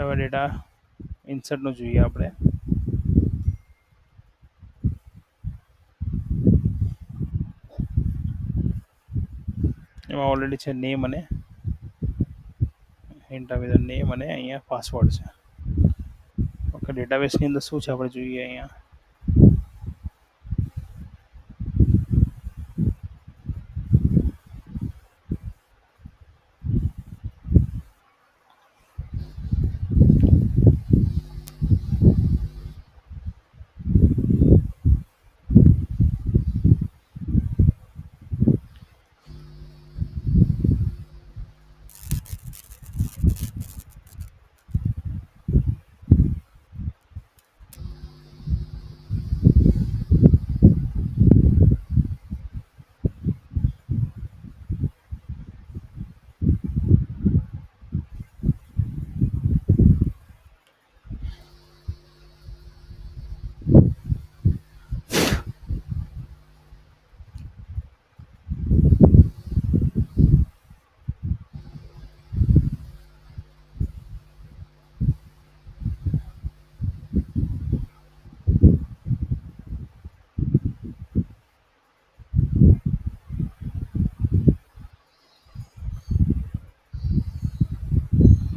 હવે ડેટા ઇન્સર્ટનું જોઈએ આપણે. એમાં ઓલરેડી છે નેમ અને એન્ટર વિથ નેમ અને અહીંયા પાસવર્ડ છે. ઓકે, ડેટાબેસની અંદર શું છે આપણે જોઈએ અહીંયા.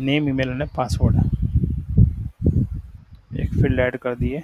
नेम, ईमेल અને પાસવર્ડ એક ફિલ્ડ એડ કરી દઈએ.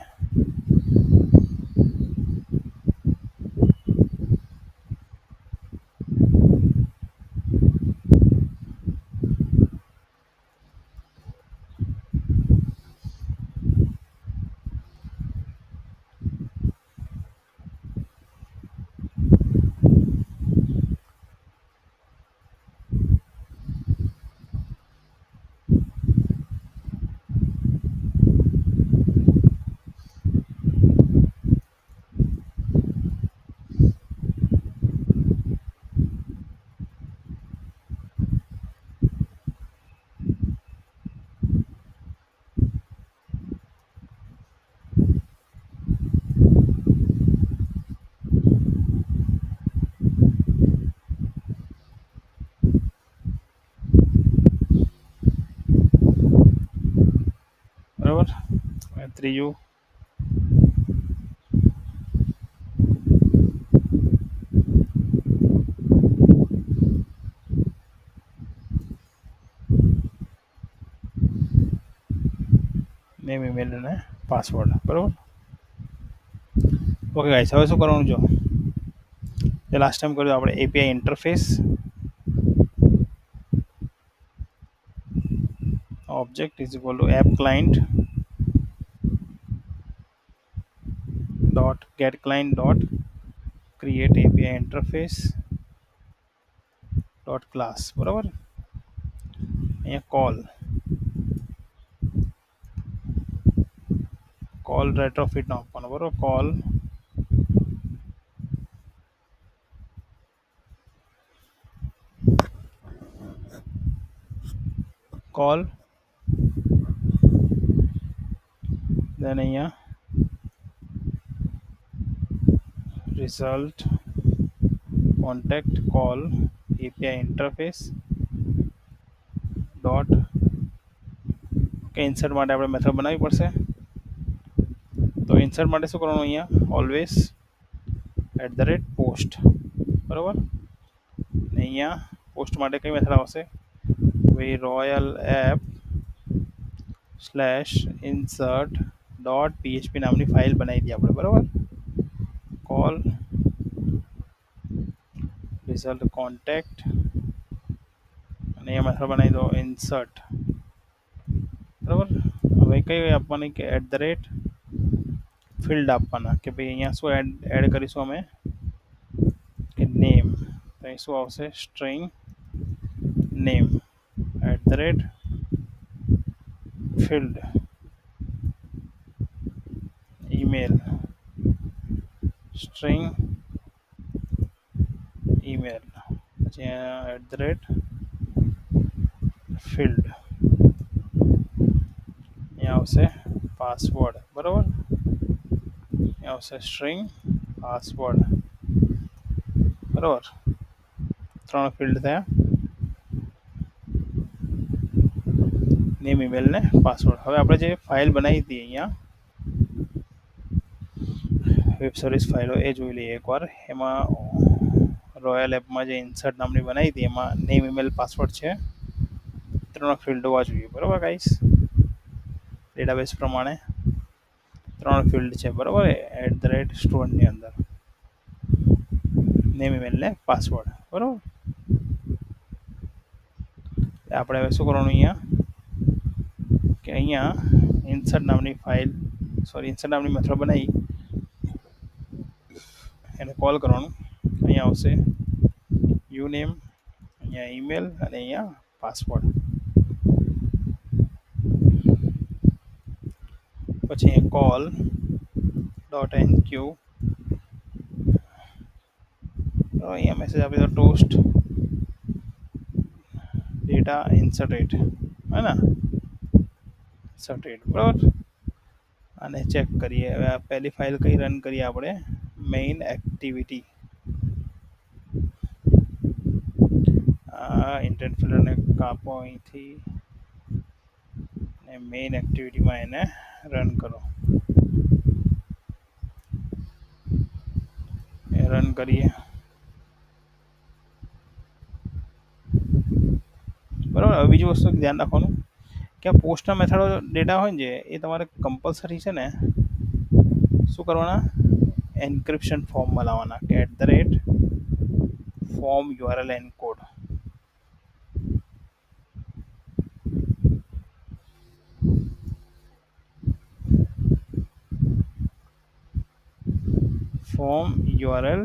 બરાબર. ત્રીજું નેમ, ઈમેલ અને પાસવર્ડ. બરાબર. ઓકે ગાઈસ, હવે શું કરવાનું જો જે લાસ્ટ ટાઈમ કર્યું આપણે API interface object is equal to app client dot get client dot create API interface dot class. બરાબર. અહીંયા કોલ રેટ્રોફિટ નો આપવાનો. બરાબર. કોલ then અહીંયા result contact call API interface dot કે ઇન્સર્ટ માટે આપણે મેથડ બનાવવી પડશે. તો ઇન્સર્ટ માટે શું કરવાનું, અહીંયા ઓલવેઝ @post. બરાબર. અહીંયા પોસ્ટ માટે કઈ મેથડ આવશે, ભાઈ રોયલ એપ /insert .php નામની ફાઇલ બનાવી દઈએ આપણે. બરાબર. કોલ result contact અને એ મેથડ બનાવી દો ઇન્સર્ટ. બરાબર. હવે કઈ આપવાની કે ફિલ્ડ આપવાના કે ભાઈ અહીંયા શું એડ કરીશું અમે કે નેમ. તો અહીં શું આવશે, string name field email string email પછી ફિલ્ડ અહીંયા આવશે પાસવર્ડ. બરાબર. અહીંયા આવશે સ્ટ્રિંગ પાસવર્ડ. બરાબર. 3 ફિલ્ડ થયા. નેમ ઈમેલ ને પાસવર્ડ. હવે આપણે જે ફાઇલ બનાવી હતી અહીંયા વેબ સર્વિસ ફાઇલો એ જોઈ લઈએ એકવાર. એમાં રોયલ એપમાં જે ઇન્સર્ટ નામની બનાવી હતી એમાં નેમ ઈમેલ પાસવર્ડ છે, 3 ફિલ્ડ હોવા જોઈએ. બરાબર ગાઈસ, ડેટાબેઝ પ્રમાણે 3 ફિલ્ડ છે. બરાબર, @સ્ટુડન્ટની અંદર નેમ ઈમેલ ને પાસવર્ડ. બરાબર, આપણે હવે શું કરવાનું અહીંયા કે અહીંયા ઇન્સર્ટ નામની ફાઇલ ઇન્સર્ટ નામની મેથડ બનાવી એને કોલ કરવાનું. અહીંયા આવશે યુનેમ, અહીંયા ઈમેલ અને અહીંયા પાસવર્ડ. પછી કોલ .enqueue, અહીંયા મેસેજ આપી દો ટોસ્ટ ડેટા ઇન્સર્ટેડ, હે ને ઇન્સર્ટેડ. બરાબર, અને ચેક કરીએ. હવે આ પહેલી ફાઇલ કઈ રન કરીએ આપણે, મેઇન એક્ટિવિટી. ઇન્ટેન્ટ ફિલ્ટરને કાપો અહીંથી ને મેઇન એક્ટિવિટીમાં એને રન કરો. એ રન કરીએ. બરાબર, હવે બીજી વસ્તુ ધ્યાન રાખવાનું કે આ પોસ્ટના મેથડો ડેટા હોય ને એ તમારે કમ્પલસરી છે ને શું કરવાના, એન્ક્રિપ્શન ફોર્મમાં લાવવાના કે @form URL encode. Form URL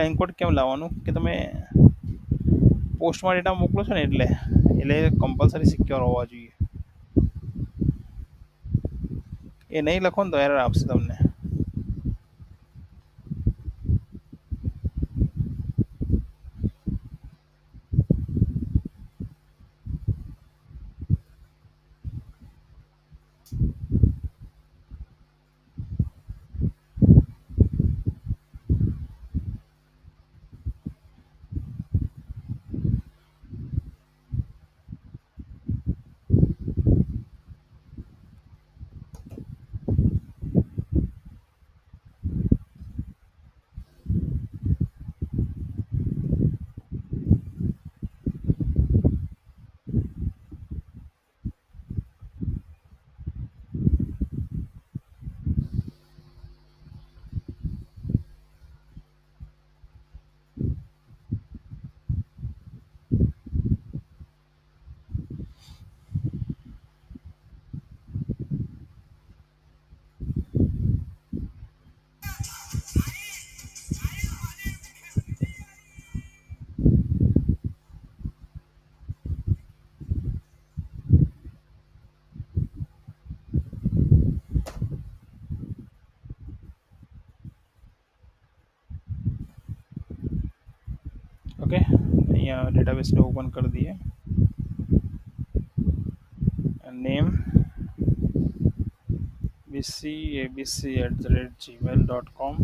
encode કેમ લાવવાનું કે તમે પોસ્ટમાં ડેટા મોકલો છો ને એટલે કમ્પલસરી સિક્યોર હોવા જોઈએ. એ નહીં લખો ને તો એરર આપશે તમને. ઓકે, અહીંયા ડેટાબેસને ઓપન કરી દઈએ. Name bcabc@gmail.com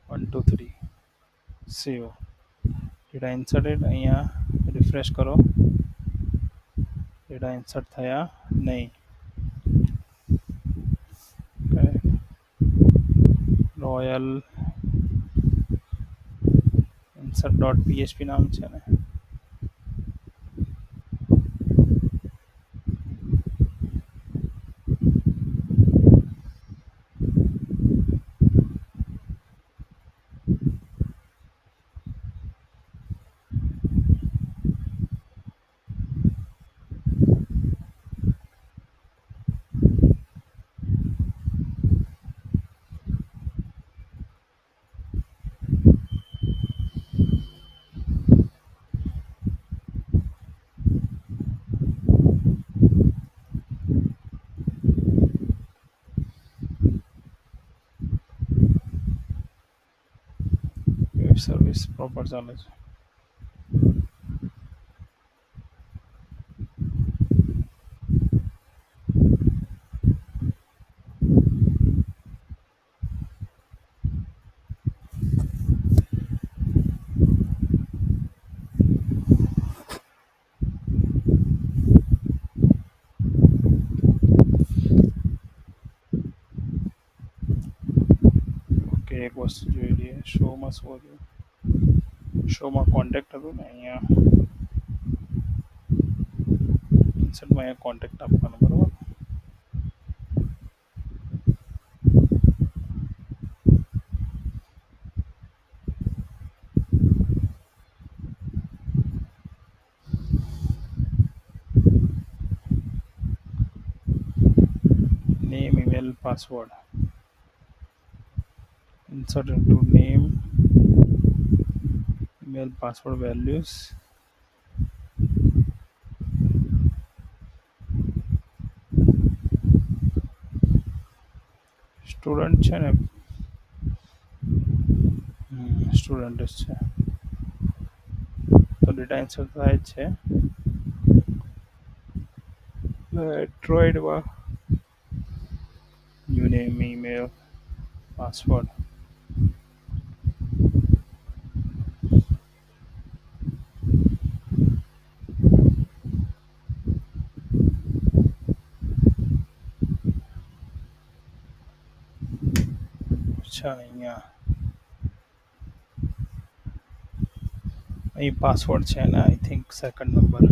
1 2 3 save. Data inserted. અહીંયા રિફ્રેશ કરો, ડેટા ઇન્સર્ટ થયા નહીં. રોયલ insert.php નામ છે ને. વેબ સર્વિસ પ્રોપર ચાલે છે. એક વસ્તુ જોઈ લઈએ. શોમાં શું હતું? શોમાં કોન્ટેક્ટ હતું ને અહીંયા ઇન્સર્ટમાં અહીંયા કોન્ટેક્ટ આપવાનો બરાબર. Name, email, password. Insert into name, email, password values. Student છે ને, સ્ટુડન્ટ જ છે તો ડેટા ઇન્સર્ટ થાય જ છે. એન્ડ્રોઈડમાં યુનેમ, ઈમેલ, પાસવર્ડ. અચ્છા, અહીંયા અહીં પાસવર્ડ છે ને, આઈ થિંક સેકન્ડ નંબર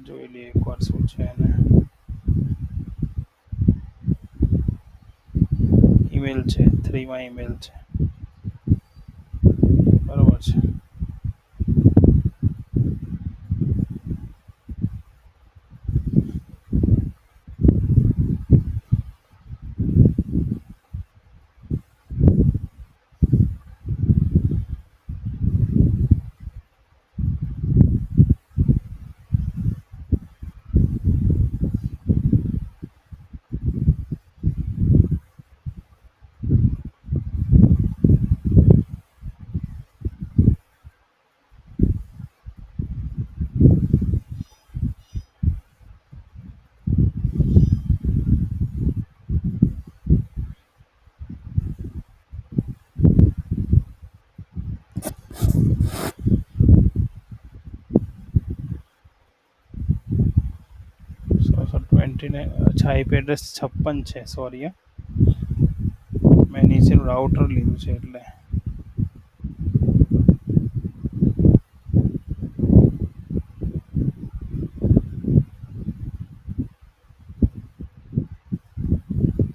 જોઈ લઈએ એકવાર શું છે એને. ઈમેલ છે, 3માં ઈમેલ છે બરાબર છે. સો 29. અચ્છા, આઈપી એડ્રેસ 56 છે. સોરી, મેં નીચેનું રાઉટર લીધું છે એટલે.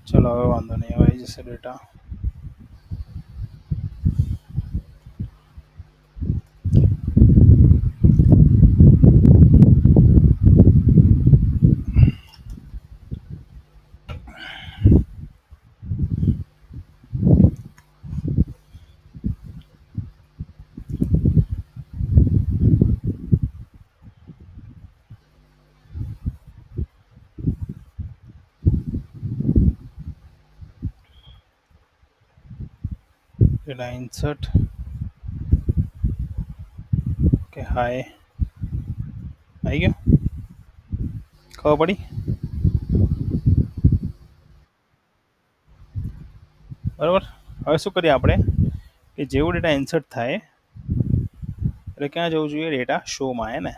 ચલો હવે વાંધો નહીં, હવે આવી જશે ડેટા. Data insert. ઓકે, હાય આવી ગયો, ખબર પડી બરાબર. હવે શું કરીએ આપણે કે જેવું ડેટા ઇન્સર્ટ થાય એટલે ક્યાં જવું જોઈએ? ડેટા શોમાં હે ને.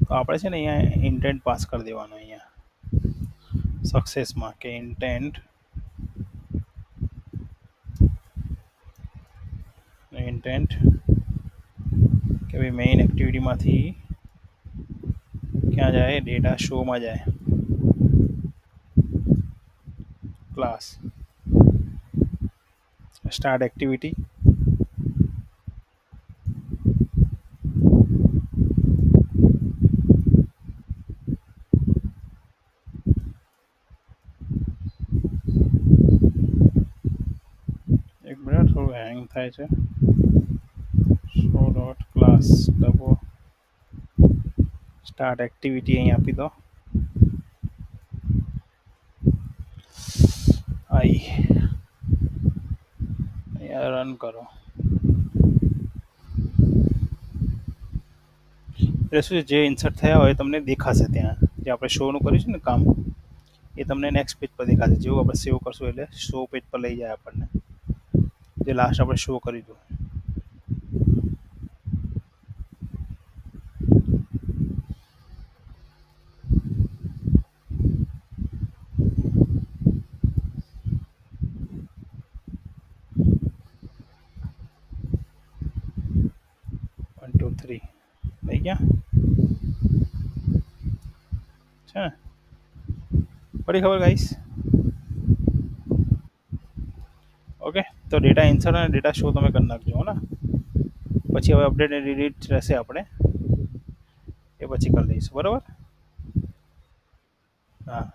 તો આપણે છે ને અહીંયા ઇન્ટેન્ટ પાસ કરી દેવાનો અહીંયા સક્સેસમાં, કે ઇન્ટેન્ટ કે ભાઈ મેઇન એક્ટિવિટીમાંથી ક્યાં જાય? ડેટા શોમાં જાય. Class start activity. એક મિનિટ, થોડું હેંગ થાય છે. શો ડોટ ક્લાસ ડબો સ્ટાર્ટ એક્ટિવિટી અહીં આપી દો. અહીંયા રન કરો એટલે શું છે, જે ઇન્સર્ટ થયા હોય તમને દેખાશે ત્યાં. જે આપણે શોનું કર્યું છે ને કામ, એ તમને નેક્સ્ટ પેજ પર દેખાશે. જેવું આપણે સેવ કરશું એટલે શો પેજ પર લઈ જાય આપણને, જે લાસ્ટ આપણે શો કર્યું હતું. 3 થઈ ગયા છે ને? પડી ખબર ગાઈસ? ઓકે, તો ડેટા ઇન્સર્ટ અને ડેટા શો તમે કરી નાખજો હો ને. પછી હવે અપડેટ અને ડિલીટ રહેશે, આપણે એ પછી કરી દઈશું, બરાબર? હા.